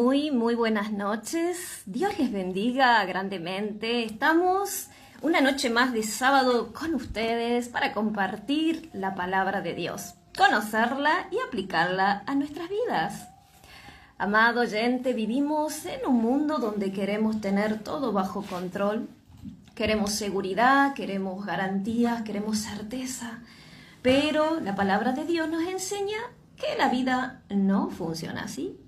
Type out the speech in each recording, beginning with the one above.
Muy buenas noches. Dios les bendiga grandemente. Estamos una noche más de sábado con ustedes para compartir la palabra de Dios, conocerla y aplicarla a nuestras vidas. Amado oyente, vivimos en un mundo donde queremos tener todo bajo control. Queremos seguridad, queremos garantías, queremos certeza. Pero la palabra de Dios nos enseña que la vida no funciona así.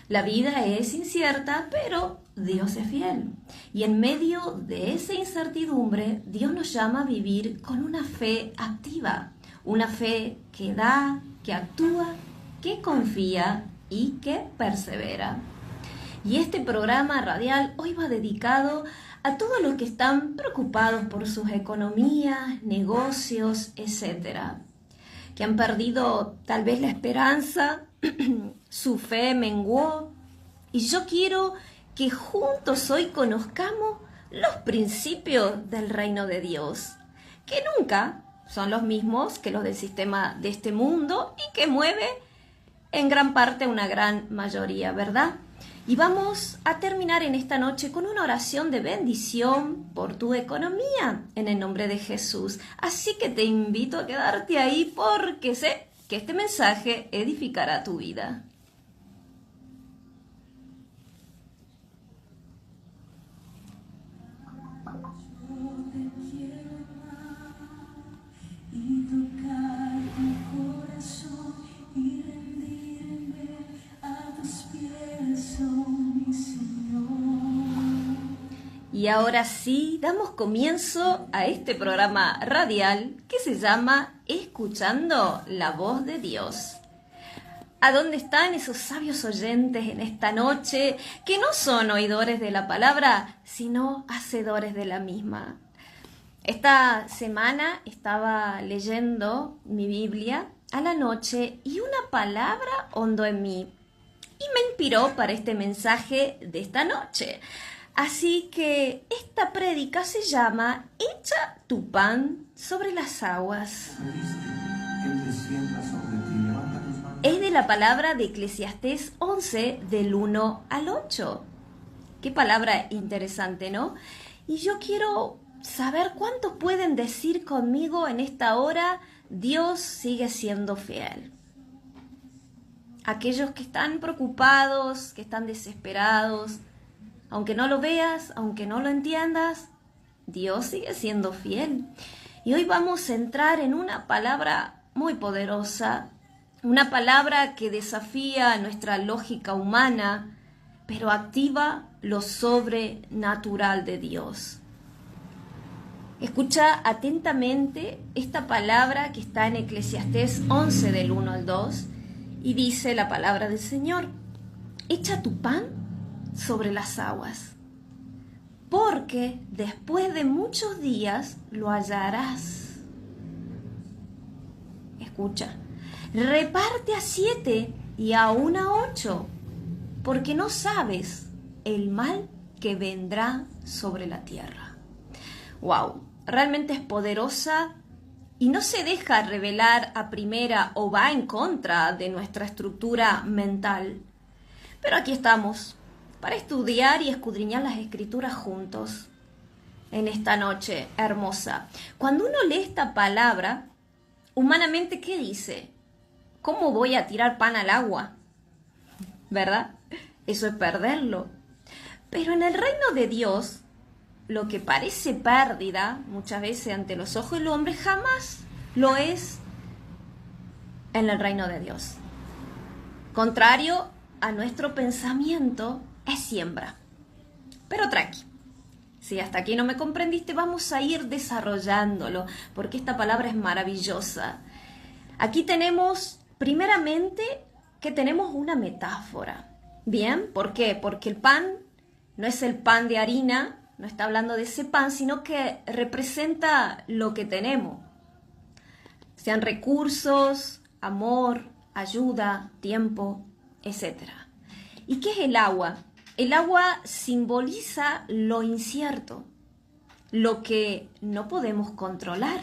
La vida es incierta, pero Dios es fiel. Y en medio de esa incertidumbre, Dios nos llama a vivir con una fe activa. Una fe que da, que actúa, que confía y que persevera. Y este programa radial hoy va dedicado a todos los que están preocupados por sus economías, negocios, etc. Que han perdido tal vez la esperanza, su fe menguó. Y yo quiero que juntos hoy conozcamos los principios del reino de Dios, que nunca son los mismos que los del sistema de este mundo y que mueve en gran parte a una gran mayoría, ¿verdad? Y vamos a terminar en esta noche con una oración de bendición por tu economía en el nombre de Jesús. Así que te invito a quedarte ahí porque sé que este mensaje edificará tu vida. Y ahora sí, damos comienzo a este programa radial que se llama Escuchando la Voz de Dios. ¿A dónde están esos sabios oyentes en esta noche que no son oidores de la palabra, sino hacedores de la misma? Esta semana estaba leyendo mi Biblia a la noche y una palabra hondó en mí y me inspiró para este mensaje de esta noche. Así que esta prédica se llama Echa tu pan sobre las aguas. Es de la palabra de Eclesiastés 11, del 1 al 8. Qué palabra interesante, ¿no? Y yo quiero saber cuántos pueden decir conmigo en esta hora, Dios sigue siendo fiel. Aquellos que están preocupados, que están desesperados, aunque no lo veas, aunque no lo entiendas, Dios sigue siendo fiel. Y hoy vamos a entrar en una palabra muy poderosa, una palabra que desafía nuestra lógica humana, pero activa lo sobrenatural de Dios. Escucha atentamente esta palabra que está en Eclesiastés 11 del 1 al 2 y dice la palabra del Señor: echa tu pan sobre las aguas, porque después de muchos días lo hallarás. Escucha, reparte a 7 y aún a 8, porque no sabes el mal que vendrá sobre la tierra. Wow, realmente es poderosa y no se deja revelar a primera o va en contra de nuestra estructura mental. Pero aquí estamos para estudiar y escudriñar las escrituras juntos en esta noche hermosa. Cuando uno lee esta palabra, humanamente, ¿qué dice? ¿Cómo voy a tirar pan al agua? ¿Verdad? Eso es perderlo. Pero en el reino de Dios, lo que parece pérdida muchas veces ante los ojos del hombre, jamás lo es en el reino de Dios. Contrario a nuestro pensamiento, es siembra. Pero tranqui, si hasta aquí no me comprendiste, vamos a ir desarrollándolo, porque esta palabra es maravillosa. Aquí tenemos, primeramente, que tenemos una metáfora. ¿Bien? ¿Por qué? Porque el pan no es el pan de harina, no está hablando de ese pan, sino que representa lo que tenemos. Sean recursos, amor, ayuda, tiempo, etc. ¿Y qué es el agua? El agua simboliza lo incierto, lo que no podemos controlar.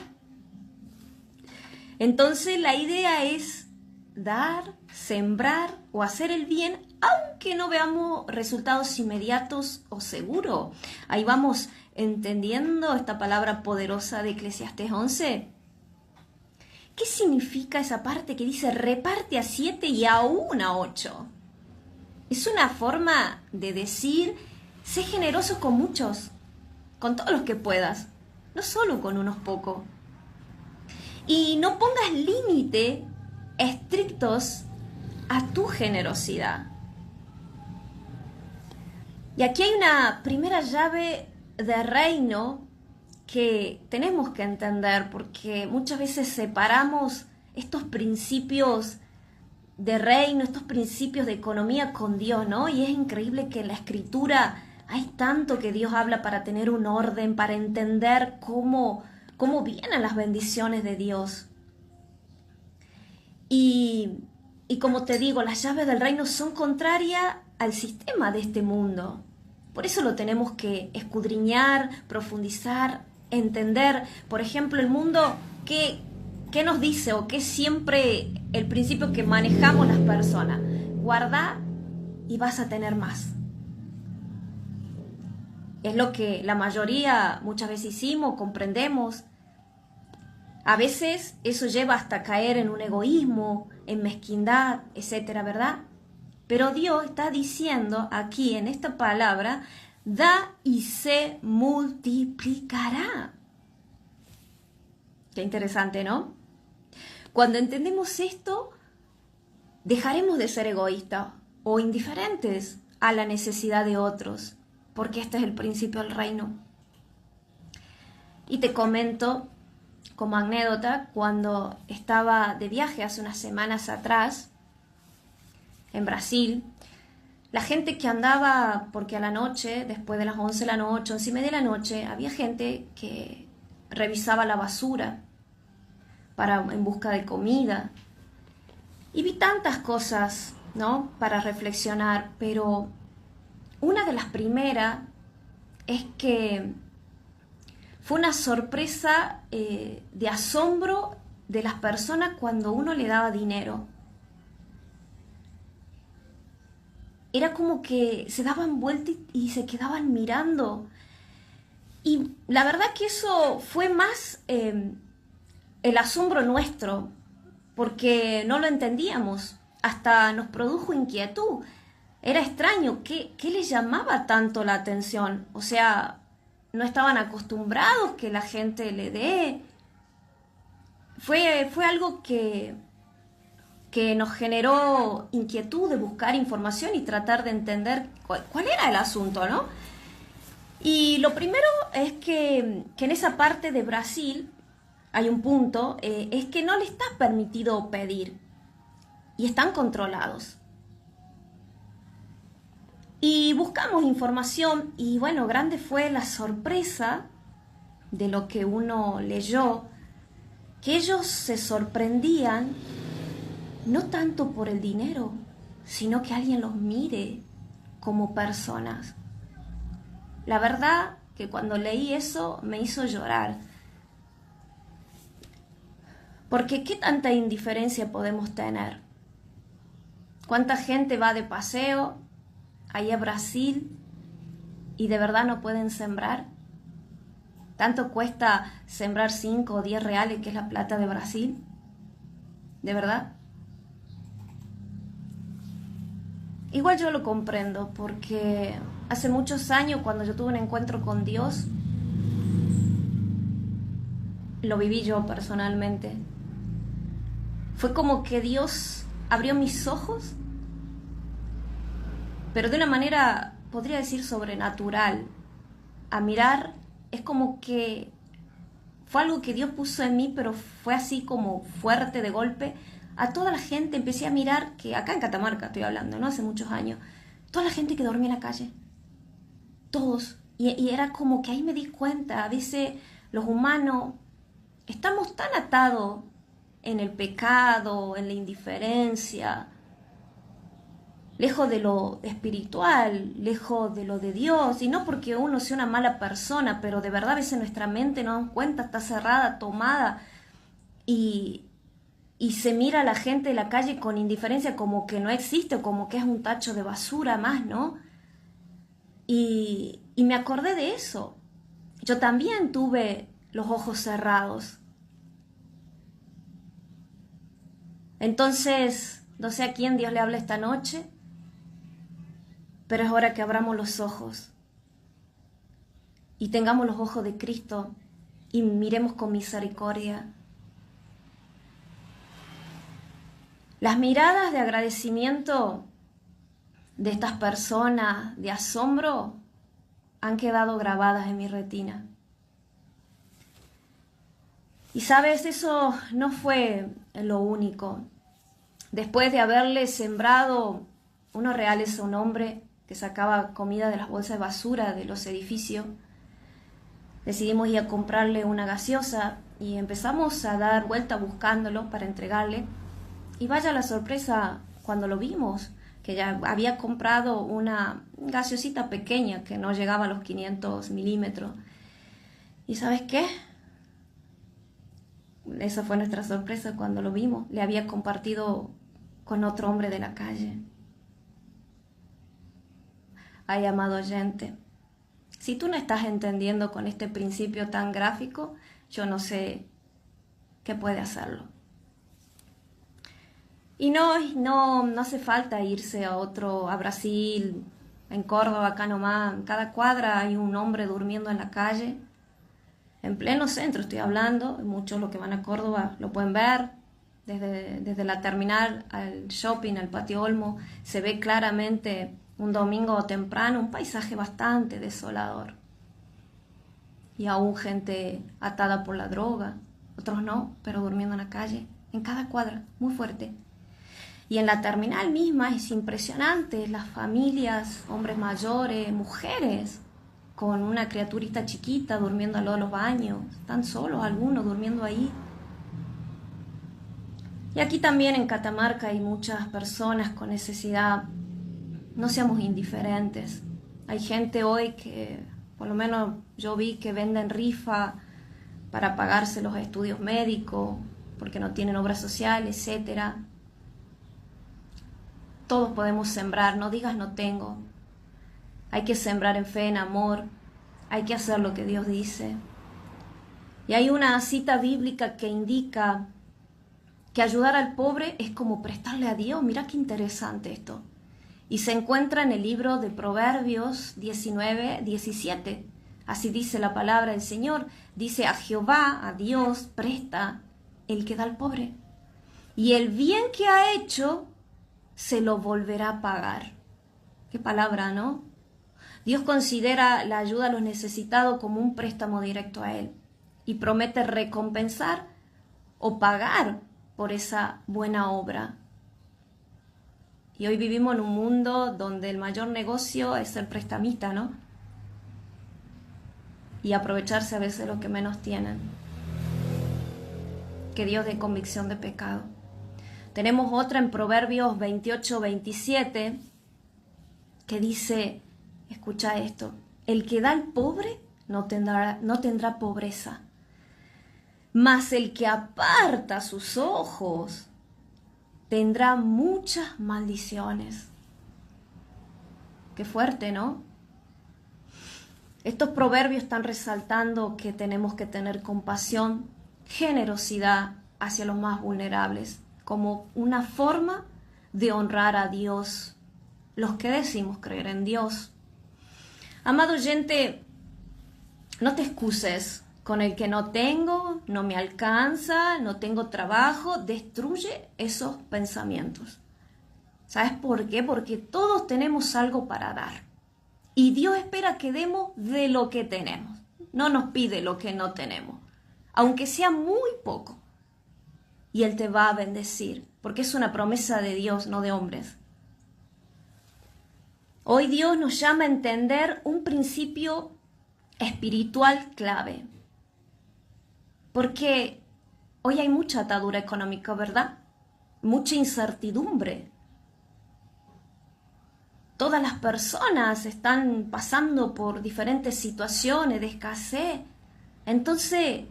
Entonces la idea es dar, sembrar o hacer el bien aunque no veamos resultados inmediatos o seguros. Ahí vamos entendiendo esta palabra poderosa de Eclesiastés 11. ¿Qué significa esa parte que dice reparte a 7 y aún a 8? Es una forma de decir, sé generoso con muchos, con todos los que puedas, no solo con unos pocos. Y no pongas límite estrictos a tu generosidad. Y aquí hay una primera llave de reino que tenemos que entender, porque muchas veces separamos estos principios de reino, estos principios de economía con Dios, ¿no? Y es increíble que en la Escritura hay tanto que Dios habla para tener un orden, para entender cómo vienen las bendiciones de Dios. Y como te digo, las llaves del reino son contrarias al sistema de este mundo. Por eso lo tenemos que escudriñar, profundizar, entender. Por ejemplo, el mundo, ¿qué nos dice o qué es siempre el principio que manejamos las personas? Guarda y vas a tener más. Es lo que la mayoría muchas veces hicimos, comprendemos. A veces eso lleva hasta caer en un egoísmo, en mezquindad, etcétera, ¿verdad? Pero Dios está diciendo aquí en esta palabra, da y se multiplicará. Qué interesante, ¿no? Cuando entendemos esto, dejaremos de ser egoístas o indiferentes a la necesidad de otros, porque este es el principio del reino. Y te comento como anécdota, cuando estaba de viaje hace unas semanas atrás en Brasil, la gente que andaba, porque a la noche, después de las 11 de la noche, 11:30 de la noche, había gente que revisaba la basura en busca de comida. Y vi tantas cosas, ¿no?, para reflexionar, pero una de las primeras es que fue una sorpresa de asombro de las personas cuando uno le daba dinero. Era como que se daban vuelta y se quedaban mirando. Y la verdad que eso fue más el asombro nuestro, porque no lo entendíamos. Hasta nos produjo inquietud. Era extraño, ¿qué les llamaba tanto la atención? O sea, no estaban acostumbrados que la gente le dé. Fue algo que nos generó inquietud de buscar información y tratar de entender cuál era el asunto, ¿no? Y lo primero es que en esa parte de Brasil hay un punto, es que no le está permitido pedir y están controlados. Y buscamos información y bueno, grande fue la sorpresa de lo que uno leyó, que ellos se sorprendían no tanto por el dinero, sino que alguien los mire como personas. La verdad que cuando leí eso me hizo llorar. Porque ¿qué tanta indiferencia podemos tener? ¿Cuánta gente va de paseo ahí a Brasil y de verdad no pueden sembrar? ¿Tanto cuesta sembrar 5 o 10 reales, que es la plata de Brasil? ¿De verdad? Igual yo lo comprendo, porque hace muchos años, cuando yo tuve un encuentro con Dios, lo viví yo personalmente. Fue como que Dios abrió mis ojos, pero de una manera, podría decir, sobrenatural. A mirar, es como que fue algo que Dios puso en mí, pero fue así como fuerte de golpe. A toda la gente empecé a mirar, que acá en Catamarca estoy hablando, ¿no? Hace muchos años, toda la gente que dormía en la calle, todos, y era como que ahí me di cuenta, a veces los humanos estamos tan atados en el pecado, en la indiferencia, lejos de lo espiritual, lejos de lo de Dios, y no porque uno sea una mala persona, pero de verdad a veces nuestra mente, no nos damos cuenta, está cerrada, tomada, y y se mira a la gente de la calle con indiferencia, como que no existe, o como que es un tacho de basura más, ¿no? Y me acordé de eso. Yo también tuve los ojos cerrados. Entonces, no sé a quién Dios le habla esta noche, pero es hora que abramos los ojos y tengamos los ojos de Cristo y miremos con misericordia. Las miradas de agradecimiento de estas personas, de asombro, han quedado grabadas en mi retina. Y sabes, eso no fue lo único. Después de haberle sembrado unos reales a un hombre que sacaba comida de las bolsas de basura de los edificios, decidimos ir a comprarle una gaseosa y empezamos a dar vuelta buscándolo para entregarle. Y vaya la sorpresa cuando lo vimos, que ya había comprado una gaseosita pequeña que no llegaba a los 500 milímetros. ¿Y sabes qué? Esa fue nuestra sorpresa cuando lo vimos. Le había compartido con otro hombre de la calle. Ay, amado oyente, si tú no estás entendiendo con este principio tan gráfico, yo no sé qué puede hacerlo. Y no hace falta irse a Brasil, en Córdoba, acá nomás. En cada cuadra hay un hombre durmiendo en la calle. En pleno centro estoy hablando, muchos los que van a Córdoba lo pueden ver. Desde la terminal al shopping, al Patio Olmo, se ve claramente un domingo temprano un paisaje bastante desolador. Y aún gente atada por la droga, otros no, pero durmiendo en la calle, en cada cuadra, muy fuerte. Y en la terminal misma es impresionante, las familias, hombres mayores, mujeres, con una criaturita chiquita durmiendo al lado de los baños, están solos algunos durmiendo ahí. Y aquí también en Catamarca hay muchas personas con necesidad. No seamos indiferentes. Hay gente hoy que, por lo menos yo vi que venden rifa para pagarse los estudios médicos, porque no tienen obra social, etcétera. Todos podemos sembrar, no digas no tengo. Hay que sembrar en fe, en amor. Hay que hacer lo que Dios dice. Y hay una cita bíblica que indica que ayudar al pobre es como prestarle a Dios. Mira qué interesante esto. Y se encuentra en el libro de Proverbios 19:17. Así dice la palabra del Señor. Dice: a Jehová, a Dios, presta el que da al pobre. Y el bien que ha hecho se lo volverá a pagar. Qué palabra, ¿no? Dios considera la ayuda a los necesitados como un préstamo directo a Él y promete recompensar o pagar por esa buena obra. Y hoy vivimos en un mundo donde el mayor negocio es ser prestamista, ¿no? Y aprovecharse a veces lo que menos tienen. Que Dios dé convicción de pecado. Tenemos otra en Proverbios 28:27 que dice, escucha esto: el que da al pobre no tendrá pobreza, mas el que aparta sus ojos tendrá muchas maldiciones. Qué fuerte, ¿no? Estos proverbios están resaltando que tenemos que tener compasión, generosidad hacia los más vulnerables, como una forma de honrar a Dios, los que decimos creer en Dios. Amado oyente, no te excuses con el que no tengo, no me alcanza, no tengo trabajo. Destruye esos pensamientos. ¿Sabes por qué? Porque todos tenemos algo para dar. Y Dios espera que demos de lo que tenemos. No nos pide lo que no tenemos, aunque sea muy poco. Y Él te va a bendecir, porque es una promesa de Dios, no de hombres. Hoy Dios nos llama a entender un principio espiritual clave. Porque hoy hay mucha atadura económica, ¿verdad? Mucha incertidumbre. Todas las personas están pasando por diferentes situaciones de escasez. Entonces,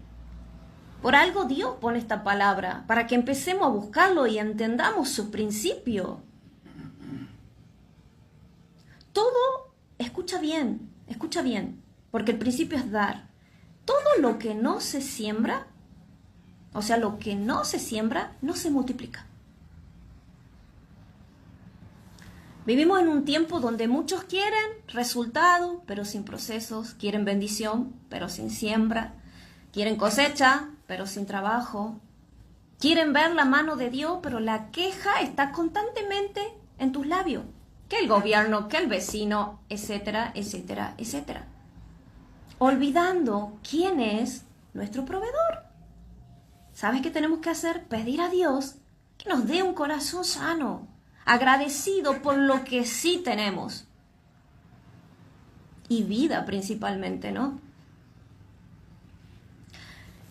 Por algo Dios pone esta palabra, para que empecemos a buscarlo y entendamos su principio. Todo, escucha bien, porque el principio es dar. Todo lo que no se siembra, o sea, lo que no se siembra, no se multiplica. Vivimos en un tiempo donde muchos quieren resultados, pero sin procesos, quieren bendición, pero sin siembra, quieren cosecha, pero sin trabajo, quieren ver la mano de Dios, pero la queja está constantemente en tus labios, que el gobierno, que el vecino, etcétera, etcétera, etcétera. Olvidando quién es nuestro proveedor. ¿Sabes qué tenemos que hacer? Pedir a Dios que nos dé un corazón sano, agradecido por lo que sí tenemos. Y vida principalmente, ¿no?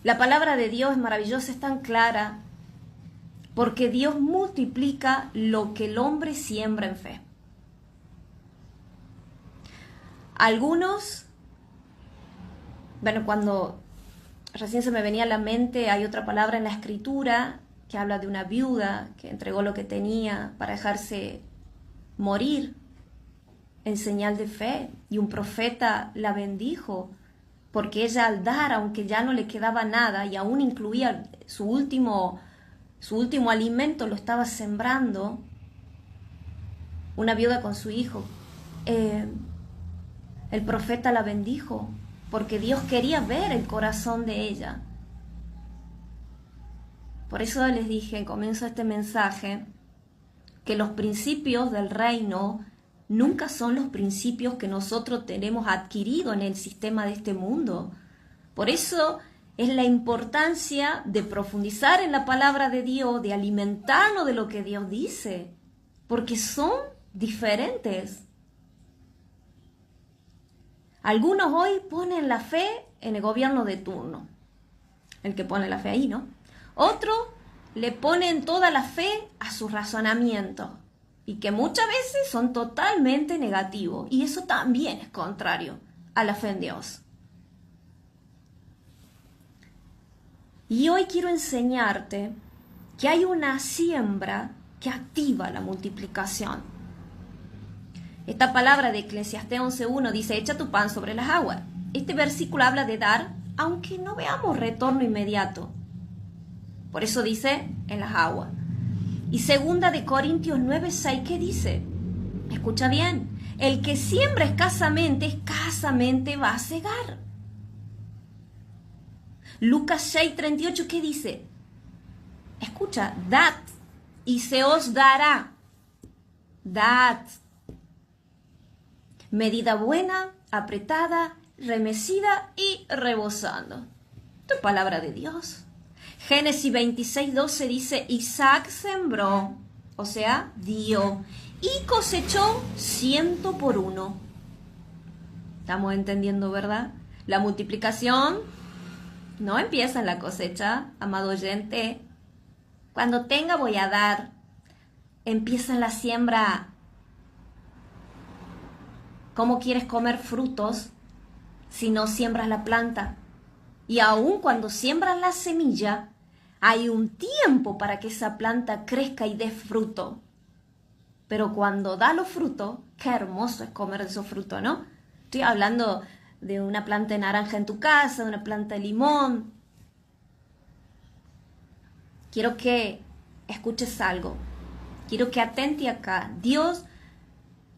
La palabra de Dios es maravillosa, es tan clara, porque Dios multiplica lo que el hombre siembra en fe. Algunos, bueno, cuando recién se me venía a la mente, hay otra palabra en la Escritura que habla de una viuda que entregó lo que tenía para dejarse morir en señal de fe, y un profeta la bendijo, porque ella al dar, aunque ya no le quedaba nada, y aún incluía su último alimento, lo estaba sembrando, una viuda con su hijo, el profeta la bendijo, porque Dios quería ver el corazón de ella. Por eso les dije en comienzo de este mensaje que los principios del reino nunca son los principios que nosotros tenemos adquirido en el sistema de este mundo. Por eso es la importancia de profundizar en la palabra de Dios, de alimentarnos de lo que Dios dice, porque son diferentes. Algunos hoy ponen la fe en el gobierno de turno, el que pone la fe ahí, ¿no? Otros le ponen toda la fe a sus razonamientos, y que muchas veces son totalmente negativos, y eso también es contrario a la fe en Dios. Y hoy quiero enseñarte que hay una siembra que activa la multiplicación. Esta palabra de Eclesiastés 11:1 dice: echa tu pan sobre las aguas. Este versículo habla de dar, aunque no veamos retorno inmediato. Por eso dice en las aguas. Y 2 Corintios 9:6, ¿qué dice? Escucha bien. El que siembra escasamente va a cegar. Lucas 6:38, ¿qué dice? Escucha, dad y se os dará. Dad. Medida buena, apretada, remecida y rebosando. Tu palabra de Dios. Génesis 26:12 dice: Isaac sembró, o sea, dio, y cosechó 100 por 1. ¿Estamos entendiendo, verdad? La multiplicación no empieza en la cosecha, amado oyente. Cuando tenga voy a dar. Empieza en la siembra. ¿Cómo quieres comer frutos si no siembras la planta? Y aun cuando siembras la semilla, hay un tiempo para que esa planta crezca y dé fruto. Pero cuando da los frutos, qué hermoso es comer esos frutos, ¿no? Estoy hablando de una planta de naranja en tu casa, de una planta de limón. Quiero que escuches algo. Quiero que atente acá. Dios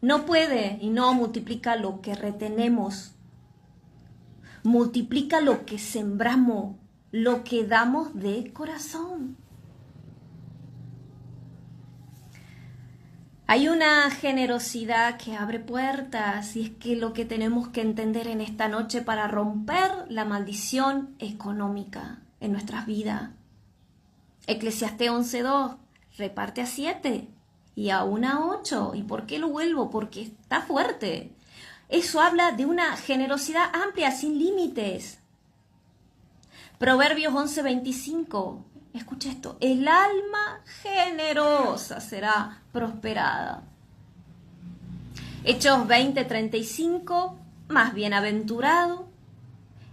no puede y no multiplica lo que retenemos. Multiplica lo que sembramos, lo que damos de corazón. Hay una generosidad que abre puertas, y es que lo que tenemos que entender en esta noche para romper la maldición económica en nuestras vidas. Eclesiastés 11:2, reparte a 7 y aún a 8. ¿Y por qué lo vuelvo? Porque está fuerte. Eso habla de una generosidad amplia, sin límites. Proverbios 11:25. Escucha esto. El alma generosa será prosperada. Hechos 20:35. Más bienaventurado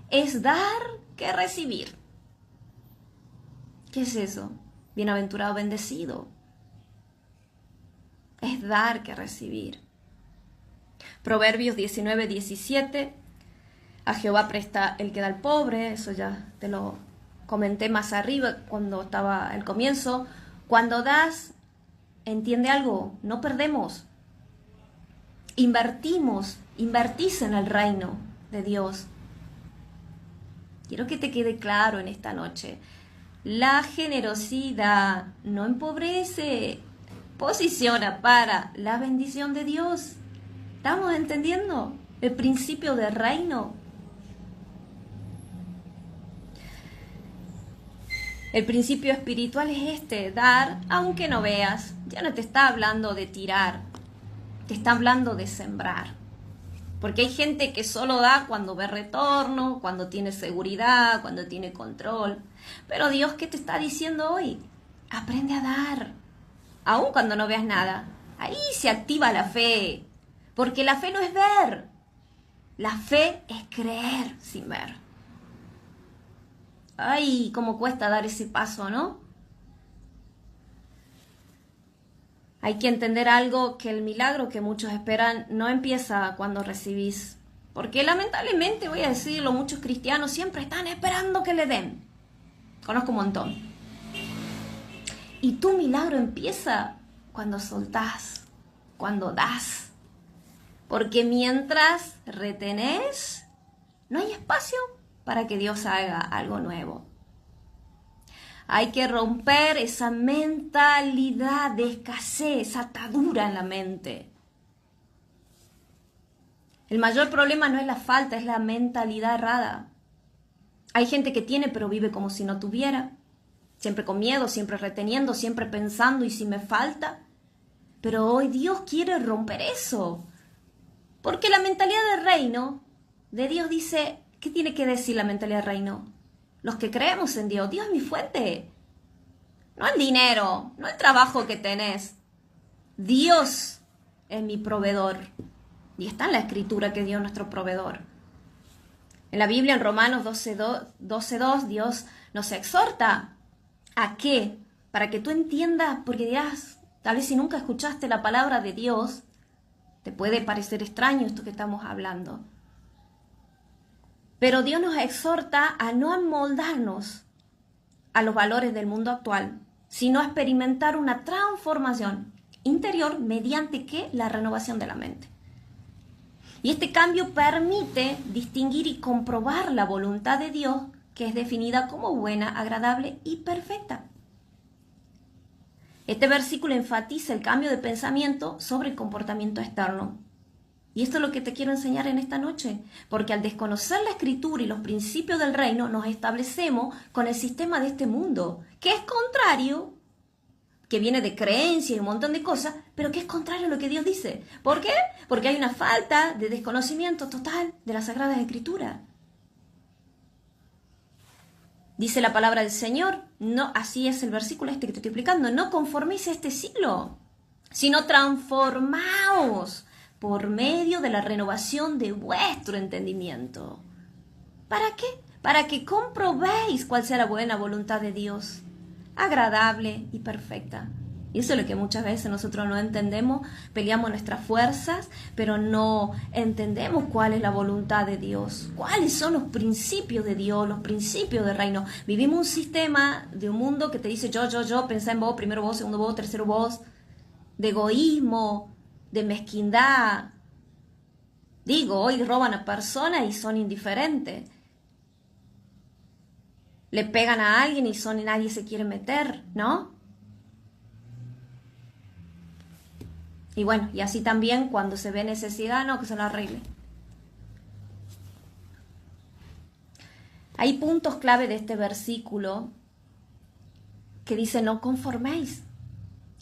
es dar que recibir. ¿Qué es eso? Bienaventurado, bendecido. Es dar que recibir. Proverbios 19:17. A Jehová presta el que da al pobre. Eso ya te lo comenté más arriba cuando estaba al comienzo. Cuando das, entiende algo, no perdemos. Invertís en el reino de Dios. Quiero que te quede claro en esta noche. La generosidad no empobrece, posiciona para la bendición de Dios. ¿Estamos entendiendo el principio del reino? El principio espiritual es este, dar aunque no veas. Ya no te está hablando de tirar, te está hablando de sembrar. Porque hay gente que solo da cuando ve retorno, cuando tiene seguridad, cuando tiene control. Pero Dios, ¿qué te está diciendo hoy? Aprende a dar, aun cuando no veas nada. Ahí se activa la fe, porque la fe no es ver, la fe es creer sin ver. Ay, cómo cuesta dar ese paso, ¿no? Hay que entender algo, que el milagro que muchos esperan no empieza cuando recibís. Porque lamentablemente, voy a decirlo, muchos cristianos siempre están esperando que le den. Conozco un montón. Y tu milagro empieza cuando soltás, cuando das. Porque mientras retenés, no hay espacio para que Dios haga algo nuevo. Hay que romper esa mentalidad de escasez, esa atadura en la mente. El mayor problema no es la falta, es la mentalidad errada. Hay gente que tiene pero vive como si no tuviera, siempre con miedo, siempre reteniendo, siempre pensando, ¿y si me falta? Pero hoy Dios quiere romper eso. Porque la mentalidad del reino de Dios dice, ¿qué tiene que decir la mentalidad del reino? Los que creemos en Dios, Dios es mi fuente. No el dinero, no el trabajo que tenés. Dios es mi proveedor. Y está en la escritura que Dios es nuestro proveedor. En la Biblia, en Romanos 12:2, Dios nos exhorta. ¿A qué? Para que tú entiendas, porque dirás, tal vez si nunca escuchaste la palabra de Dios, te puede parecer extraño esto que estamos hablando. Pero Dios nos exhorta a no amoldarnos a los valores del mundo actual, sino a experimentar una transformación interior mediante ¿qué? La renovación de la mente. Y este cambio permite distinguir y comprobar la voluntad de Dios, que es definida como buena, agradable y perfecta. Este versículo enfatiza el cambio de pensamiento sobre el comportamiento externo. Y esto es lo que te quiero enseñar en esta noche, porque al desconocer la escritura y los principios del reino, nos establecemos con el sistema de este mundo, que es contrario, que viene de creencia y un montón de cosas, pero que es contrario a lo que Dios dice. ¿Por qué? Porque hay una falta de desconocimiento total de las Sagradas Escrituras. Dice la palabra del Señor, no, así es el versículo este que te estoy explicando, no conforméis a este siglo, sino transformaos por medio de la renovación de vuestro entendimiento. ¿Para qué? Para que comprobéis cuál sea la buena voluntad de Dios, agradable y perfecta. Y eso es lo que muchas veces nosotros no entendemos, peleamos nuestras fuerzas, pero no entendemos cuál es la voluntad de Dios, cuáles son los principios de Dios, los principios del reino. Vivimos un sistema de un mundo que te dice yo, pensá en vos, primero vos, segundo vos, tercero vos, de egoísmo, de mezquindad. Digo, hoy roban a personas y son indiferentes. Le pegan a alguien y nadie se quiere meter, ¿no? Y bueno, y así también cuando se ve necesidad, no, que se lo arregle. Hay puntos clave de este versículo que dice no conforméis.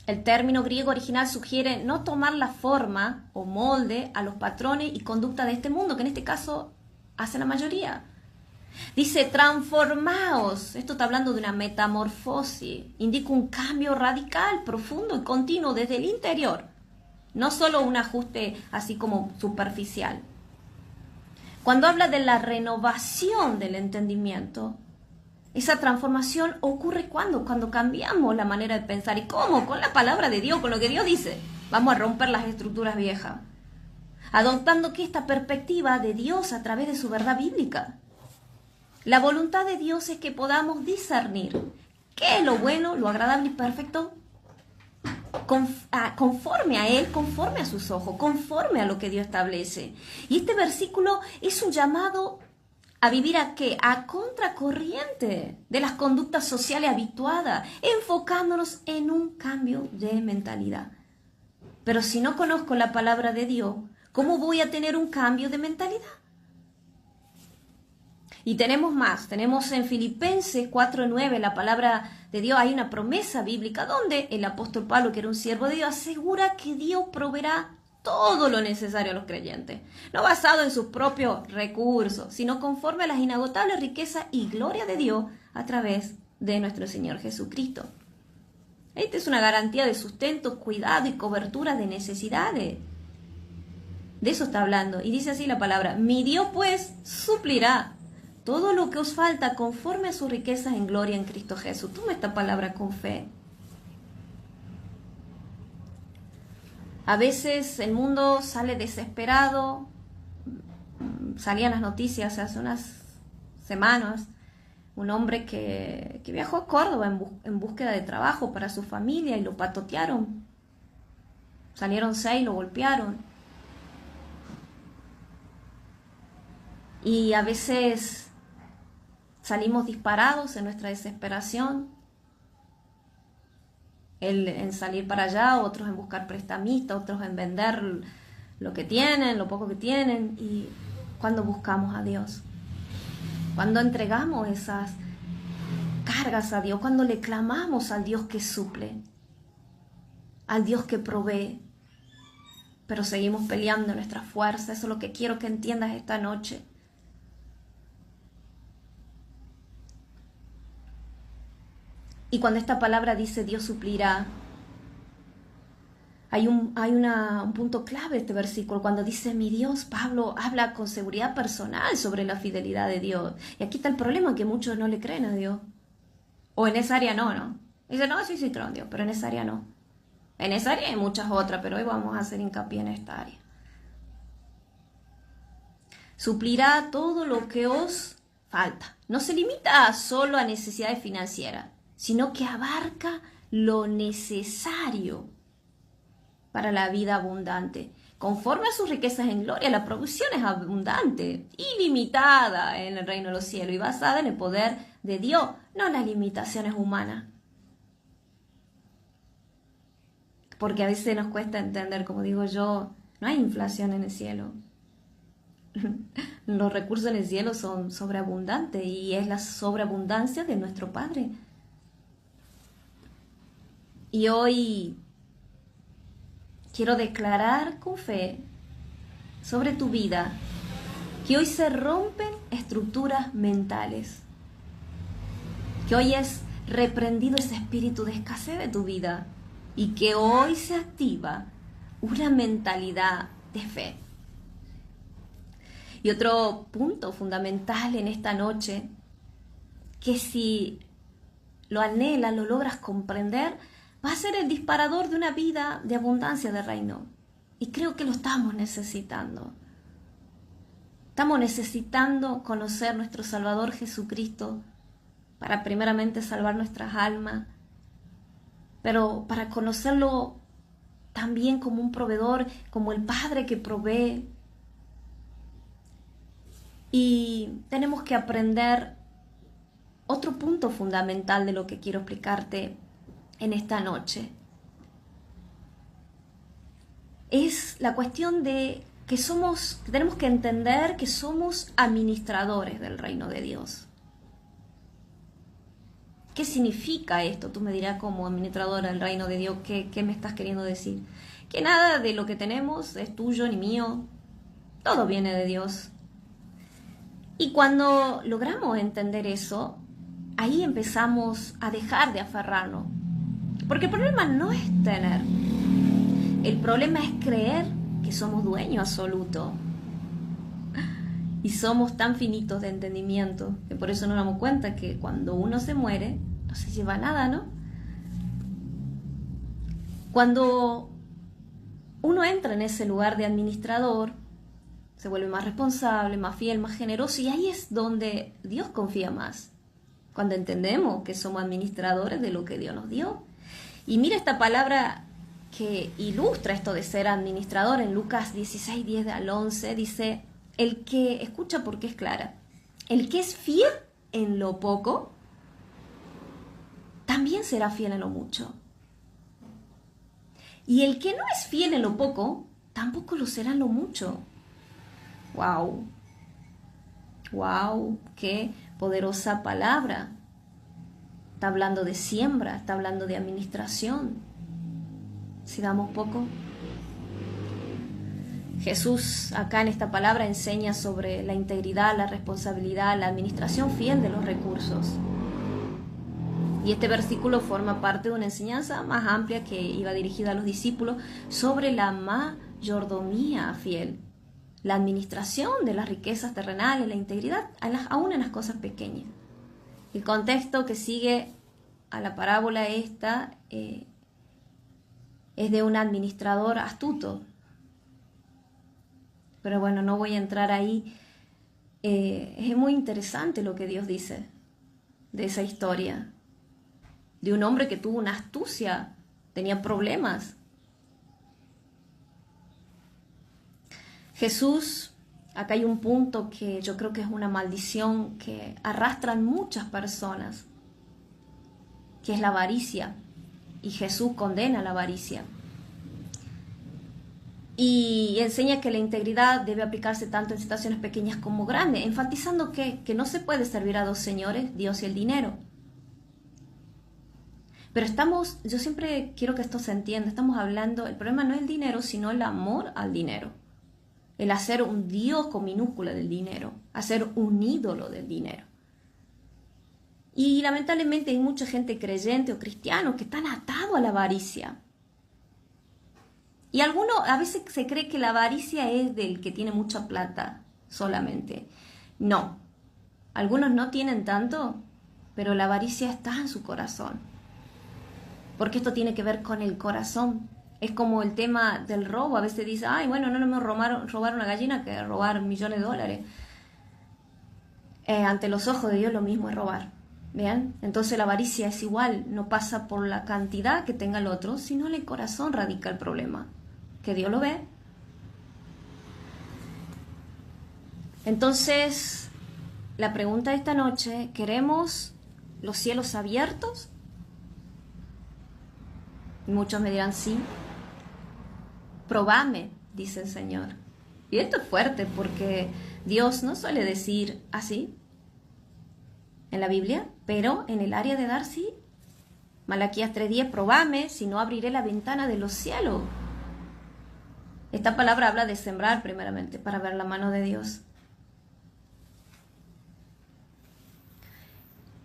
El término griego original sugiere no tomar la forma o molde a los patrones y conducta de este mundo, que en este caso hace la mayoría. Dice transformaos, esto está hablando de una metamorfosis, indica un cambio radical, profundo y continuo desde el interior, no solo un ajuste así como superficial. Cuando habla de la renovación del entendimiento, Esa transformación ocurre cuando cambiamos la manera de pensar. ¿Y cómo? Con la palabra de Dios, con lo que Dios dice. Vamos a romper las estructuras viejas, adoptando que esta perspectiva de Dios a través de su verdad bíblica. La voluntad de Dios es que podamos discernir qué es lo bueno, lo agradable y perfecto, conforme a Él, conforme a sus ojos, conforme a lo que Dios establece. Y este versículo es un llamado a vivir ¿a qué? A contracorriente de las conductas sociales habituadas, enfocándonos en un cambio de mentalidad. Pero si no conozco la palabra de Dios, ¿cómo voy a tener un cambio de mentalidad? Y tenemos más, tenemos en Filipenses 4:9, la palabra de Dios, hay una promesa bíblica donde el apóstol Pablo, que era un siervo de Dios, asegura que Dios proveerá todo lo necesario a los creyentes, no basado en sus propios recursos, sino conforme a las inagotables riquezas y gloria de Dios a través de nuestro Señor Jesucristo. Esta es una garantía de sustento, cuidado y cobertura de necesidades. De eso está hablando. Y dice así la palabra: mi Dios pues suplirá todo lo que os falta conforme a sus riquezas en gloria en Cristo Jesús. Toma esta palabra con fe. A veces el mundo sale desesperado. Salían las noticias hace unas semanas. Un hombre que viajó a Córdoba en búsqueda de trabajo para su familia y lo patotearon. Salieron 6, lo golpearon. Y a veces salimos disparados en nuestra desesperación, en salir para allá, otros en buscar prestamistas, otros en vender lo que tienen, lo poco que tienen. Y cuando buscamos a Dios, cuando entregamos esas cargas a Dios, cuando le clamamos al Dios que suple, al Dios que provee, pero seguimos peleando nuestra fuerza. Eso es lo que quiero que entiendas esta noche. Y cuando esta palabra dice Dios suplirá, hay un punto clave de este versículo. Cuando dice mi Dios, Pablo habla con seguridad personal sobre la fidelidad de Dios. Y aquí está el problema, que muchos no le creen a Dios. O en esa área no. Dicen, no, sí creo en Dios, pero en esa área no. En esa área hay muchas otras, pero hoy vamos a hacer hincapié en esta área. Suplirá todo lo que os falta. No se limita solo a necesidades financieras, sino que abarca lo necesario para la vida abundante. Conforme a sus riquezas en gloria, la provisión es abundante, ilimitada en el reino de los cielos y basada en el poder de Dios, no en las limitaciones humanas. Porque a veces nos cuesta entender, como digo yo, no hay inflación en el cielo. Los recursos en el cielo son sobreabundantes y es la sobreabundancia de nuestro Padre. Y hoy quiero declarar con fe sobre tu vida que hoy se rompen estructuras mentales, que hoy es reprendido ese espíritu de escasez de tu vida y que hoy se activa una mentalidad de fe. Y otro punto fundamental en esta noche, que si lo anhelas, lo logras comprender, va a ser el disparador de una vida de abundancia de reino. Y creo que lo estamos necesitando. Estamos necesitando conocer nuestro Salvador Jesucristo para primeramente salvar nuestras almas, pero para conocerlo también como un proveedor, como el Padre que provee. Y tenemos que aprender otro punto fundamental de lo que quiero explicarte en esta noche. Es la cuestión de que tenemos que entender que somos administradores del reino de Dios. ¿Qué significa esto? Tú me dirás, como administradora del reino de Dios, ¿qué me estás queriendo decir? Que nada de lo que tenemos es tuyo ni mío, todo viene de Dios. Y cuando logramos entender eso, ahí empezamos a dejar de aferrarnos. Porque el problema no es tener, el problema es creer que somos dueños absolutos. Y somos tan finitos de entendimiento que por eso nos damos cuenta que cuando uno se muere, no se lleva nada, ¿no? Cuando uno entra en ese lugar de administrador, se vuelve más responsable, más fiel, más generoso, y ahí es donde Dios confía más. Cuando entendemos que somos administradores de lo que Dios nos dio. Y mira esta palabra que ilustra esto de ser administrador en Lucas 16, 10 al 11, dice: el que escucha porque es clara, el que es fiel en lo poco, también será fiel en lo mucho. Y el que no es fiel en lo poco, tampoco lo será en lo mucho. ¡Wow! ¡Wow! ¡Qué poderosa palabra! Está hablando de siembra, está hablando de administración. Si damos poco. Jesús acá en esta palabra enseña sobre la integridad, la responsabilidad, la administración fiel de los recursos. Y este versículo forma parte de una enseñanza más amplia que iba dirigida a los discípulos sobre la mayordomía fiel, la administración de las riquezas terrenales, la integridad, aún en las cosas pequeñas. El contexto que sigue a la parábola esta es de un administrador astuto. Pero bueno, no voy a entrar ahí. Es muy interesante lo que Dios dice de esa historia. De un hombre que tuvo una astucia, tenía problemas. Jesús, acá hay un punto que yo creo que es una maldición que arrastran muchas personas, que es la avaricia. Y Jesús condena la avaricia. Y enseña que la integridad debe aplicarse tanto en situaciones pequeñas como grandes, enfatizando que no se puede servir a dos señores, Dios y el dinero. Pero yo siempre quiero que esto se entienda, estamos hablando, el problema no es el dinero, sino el amor al dinero. El hacer un Dios con minúscula del dinero, hacer un ídolo del dinero. Y lamentablemente hay mucha gente creyente o cristiano que están atados a la avaricia. Y algunos a veces se cree que la avaricia es del que tiene mucha plata solamente. No, algunos no tienen tanto, pero la avaricia está en su corazón. Porque esto tiene que ver con el corazón. Es como el tema del robo. A veces dice, ay, bueno, no es lo mismo robar una gallina que robar millones de dólares. Ante los ojos de Dios lo mismo es robar. ¿Vean? Entonces la avaricia es igual. No pasa por la cantidad que tenga el otro, sino en el corazón radica el problema. Que Dios lo ve. Entonces, la pregunta de esta noche, ¿queremos los cielos abiertos? Y muchos me dirán sí. Probadme, dice el Señor. Y esto es fuerte porque Dios no suele decir así en la Biblia, pero en el área de dar sí. Malaquías 3:10, probadme, si no abriré la ventana de los cielos. Esta palabra habla de sembrar primeramente para ver la mano de Dios.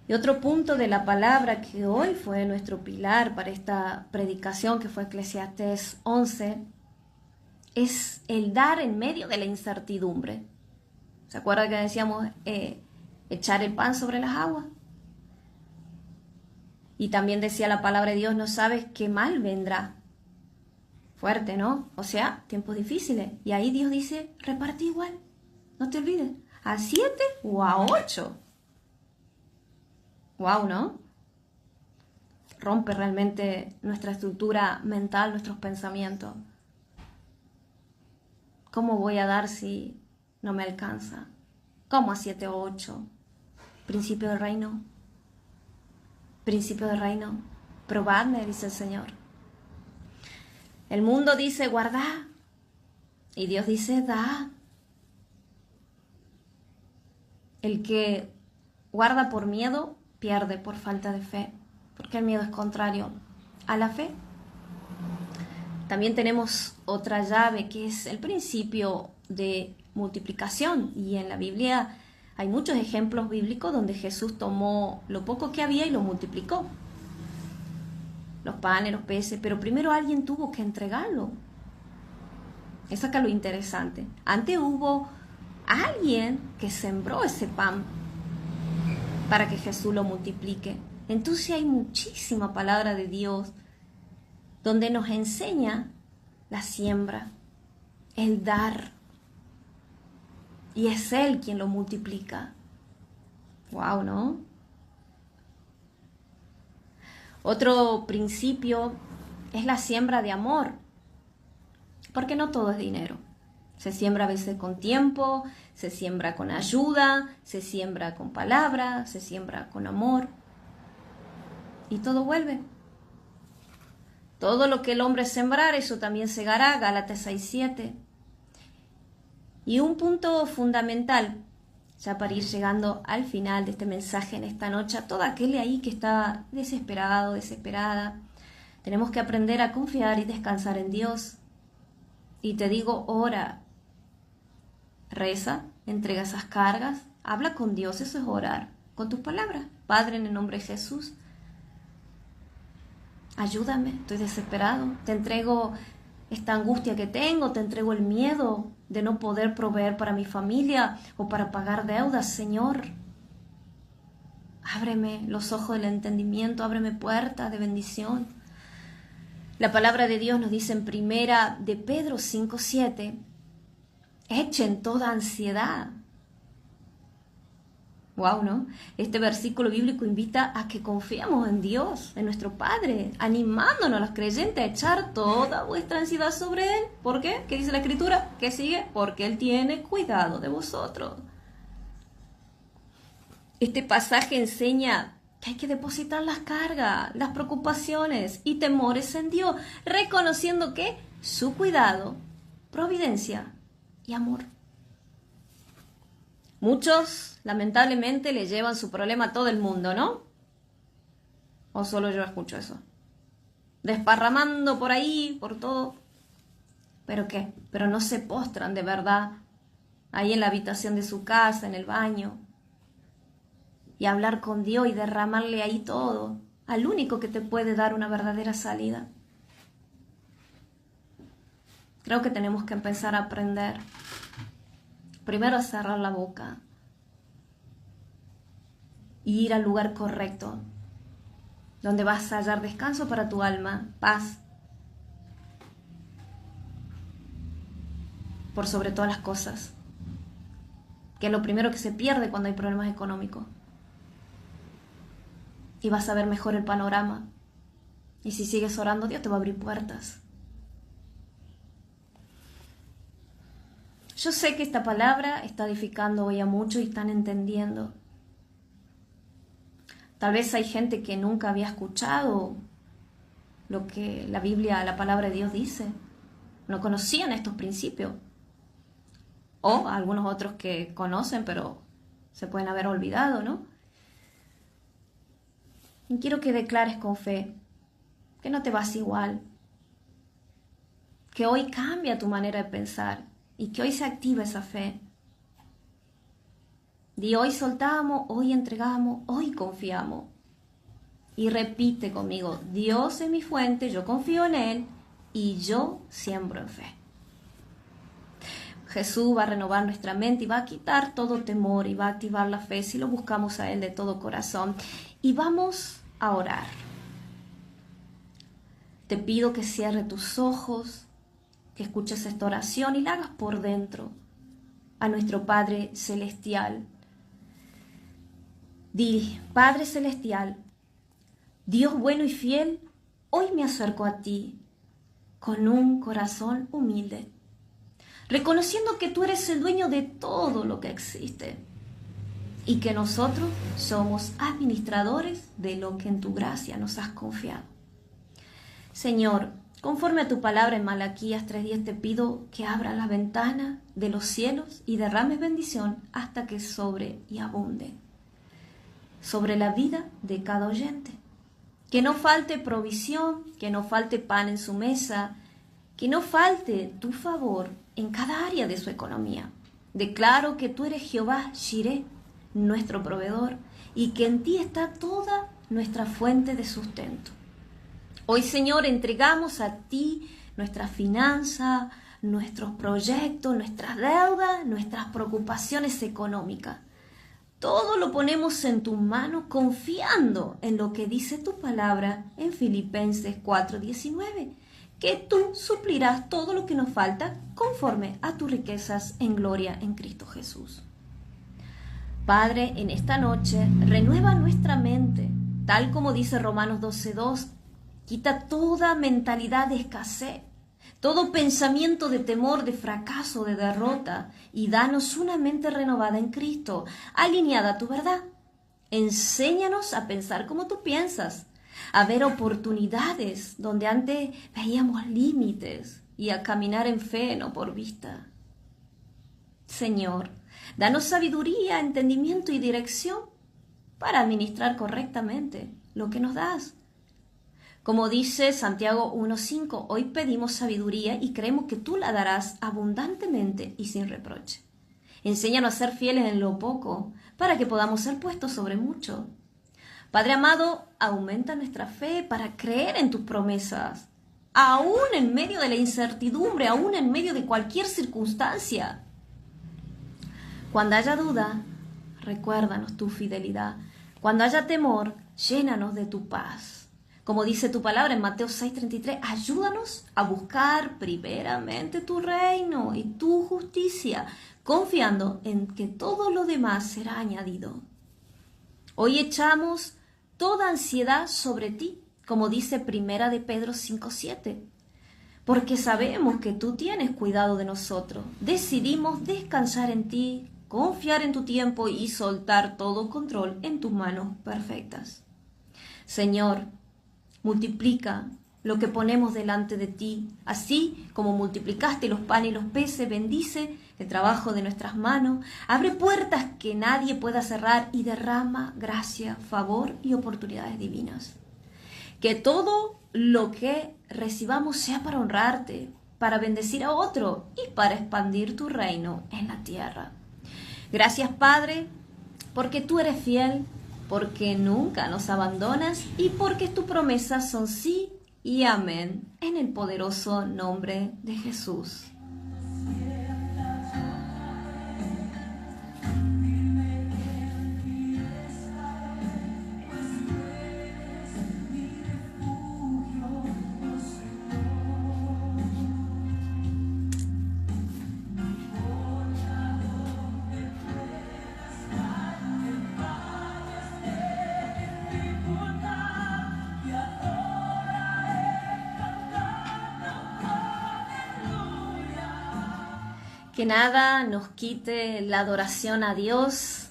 Y otro punto de la palabra que hoy fue nuestro pilar para esta predicación, que fue Eclesiastés 11, es el dar en medio de la incertidumbre. ¿Se acuerdan que decíamos echar el pan sobre las aguas? Y también decía la palabra de Dios, no sabes qué mal vendrá. Fuerte, ¿no? O sea, tiempos difíciles. Y ahí Dios dice, reparte igual. No te olvides. ¿A 7 o a 8? Wow, ¿no? Rompe realmente nuestra estructura mental, nuestros pensamientos. ¿Cómo voy a dar si no me alcanza? ¿Cómo a 7 o 8? Principio del reino. Principio del reino. Probadme, dice el Señor. El mundo dice guardá. Y Dios dice da. El que guarda por miedo pierde por falta de fe, porque el miedo es contrario a la fe. También tenemos otra llave que es el principio de multiplicación, y en la Biblia hay muchos ejemplos bíblicos donde Jesús tomó lo poco que había y lo multiplicó, los panes, los peces, pero primero alguien tuvo que entregarlo. Es acá lo interesante. Antes hubo alguien que sembró ese pan para que Jesús lo multiplique. Entonces hay muchísima palabra de Dios donde nos enseña la siembra, el dar. Y es Él quien lo multiplica. Wow, ¿no? Otro principio es la siembra de amor. Porque no todo es dinero. Se siembra a veces con tiempo, se siembra con ayuda, se siembra con palabra, se siembra con amor. Y todo vuelve. Todo lo que el hombre sembrar, eso también segará, Gálatas 6:7. Y un punto fundamental, ya para ir llegando al final de este mensaje en esta noche, a todo aquel ahí que está desesperado, desesperada, tenemos que aprender a confiar y descansar en Dios. Y te digo, ora, reza, entrega esas cargas, habla con Dios, eso es orar, con tus palabras. Padre, en el nombre de Jesús, ayúdame, estoy desesperado, te entrego esta angustia que tengo, te entrego el miedo de no poder proveer para mi familia o para pagar deudas, Señor. Ábreme los ojos del entendimiento, ábreme puertas de bendición. La palabra de Dios nos dice en primera de Pedro 5:7, echen toda ansiedad. Wow, ¿no? Este versículo bíblico invita a que confiemos en Dios, en nuestro Padre, animándonos a los creyentes a echar toda vuestra ansiedad sobre Él. ¿Por qué? ¿Qué dice la Escritura? ¿Qué sigue? Porque Él tiene cuidado de vosotros. Este pasaje enseña que hay que depositar las cargas, las preocupaciones y temores en Dios, reconociendo que su cuidado, providencia y amor. Muchos, lamentablemente, le llevan su problema a todo el mundo, ¿no? ¿O solo yo escucho eso? Desparramando por ahí, por todo. ¿Pero qué? Pero no se postran de verdad ahí en la habitación de su casa, en el baño, y hablar con Dios y derramarle ahí todo, al único que te puede dar una verdadera salida. Creo que tenemos que empezar a aprender. Primero a cerrar la boca y ir al lugar correcto, donde vas a hallar descanso para tu alma, paz, por sobre todas las cosas, que es lo primero que se pierde cuando hay problemas económicos. Y vas a ver mejor el panorama. Y si sigues orando, Dios te va a abrir puertas. Yo sé que esta palabra está edificando hoy a muchos y están entendiendo. Tal vez hay gente que nunca había escuchado lo que la Biblia, la palabra de Dios dice. No conocían estos principios. O algunos otros que conocen, pero se pueden haber olvidado, ¿no? Y quiero que declares con fe que no te vas igual. Que hoy cambia tu manera de pensar. Y que hoy se activa esa fe. Di hoy soltamos, hoy entregamos, hoy confiamos. Y repite conmigo, Dios es mi fuente, yo confío en Él y yo siembro en fe. Jesús va a renovar nuestra mente y va a quitar todo temor y va a activar la fe si lo buscamos a Él de todo corazón. Y vamos a orar. Te pido que cierres tus ojos, que escuches esta oración y la hagas por dentro a nuestro Padre Celestial. Di, Padre Celestial, Dios bueno y fiel, hoy me acerco a ti con un corazón humilde, reconociendo que tú eres el dueño de todo lo que existe y que nosotros somos administradores de lo que en tu gracia nos has confiado. Señor, conforme a tu palabra en Malaquías 3:10 te pido que abras la ventana de los cielos y derrames bendición hasta que sobre y abunde sobre la vida de cada oyente. Que no falte provisión, que no falte pan en su mesa, que no falte tu favor en cada área de su economía. Declaro que tú eres Jehová Jireh, nuestro proveedor, y que en ti está toda nuestra fuente de sustento. Hoy, Señor, entregamos a ti nuestra finanza, nuestros proyectos, nuestras deudas, nuestras preocupaciones económicas. Todo lo ponemos en tus manos confiando en lo que dice tu palabra en Filipenses 4:19, que tú suplirás todo lo que nos falta conforme a tus riquezas en gloria en Cristo Jesús. Padre, en esta noche renueva nuestra mente, tal como dice Romanos 12:2, quita toda mentalidad de escasez, todo pensamiento de temor, de fracaso, de derrota, y danos una mente renovada en Cristo, alineada a tu verdad. Enséñanos a pensar como tú piensas, a ver oportunidades donde antes veíamos límites y a caminar en fe, no por vista. Señor, danos sabiduría, entendimiento y dirección para administrar correctamente lo que nos das. Como dice Santiago 1:5, hoy pedimos sabiduría y creemos que tú la darás abundantemente y sin reproche. Enséñanos a ser fieles en lo poco, para que podamos ser puestos sobre mucho. Padre amado, aumenta nuestra fe para creer en tus promesas, aún en medio de la incertidumbre, aún en medio de cualquier circunstancia. Cuando haya duda, recuérdanos tu fidelidad. Cuando haya temor, llénanos de tu paz. Como dice tu palabra en Mateo 6:33, ayúdanos a buscar primeramente tu reino y tu justicia, confiando en que todo lo demás será añadido. Hoy echamos toda ansiedad sobre ti, como dice Primera de Pedro 5:7, porque sabemos que tú tienes cuidado de nosotros. Decidimos descansar en ti, confiar en tu tiempo y soltar todo control en tus manos perfectas. Señor, multiplica lo que ponemos delante de ti, así como multiplicaste los panes y los peces. Bendice el trabajo de nuestras manos, abre puertas que nadie pueda cerrar y derrama gracia, favor y oportunidades divinas. Que todo lo que recibamos sea para honrarte, para bendecir a otro y para expandir tu reino en la tierra. Gracias, Padre, porque tú eres fiel, porque nunca nos abandonas y porque tus promesas son sí y amén, en el poderoso nombre de Jesús. Que nada nos quite la adoración a Dios,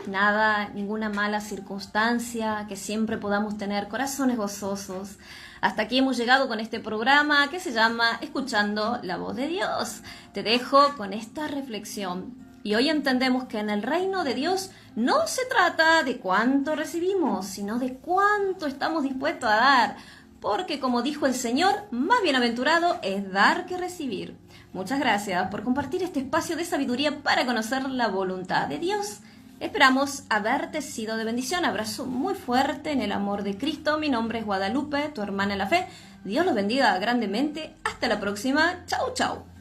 nada, ninguna mala circunstancia, que siempre podamos tener corazones gozosos. Hasta aquí hemos llegado con este programa que se llama Escuchando la Voz de Dios. Te dejo con esta reflexión. Y hoy entendemos que en el reino de Dios no se trata de cuánto recibimos, sino de cuánto estamos dispuestos a dar. Porque como dijo el Señor, más bienaventurado es dar que recibir. Muchas gracias por compartir este espacio de sabiduría para conocer la voluntad de Dios. Esperamos haberte sido de bendición. Abrazo muy fuerte en el amor de Cristo. Mi nombre es Guadalupe, tu hermana en la fe. Dios los bendiga grandemente. Hasta la próxima. Chau, chau.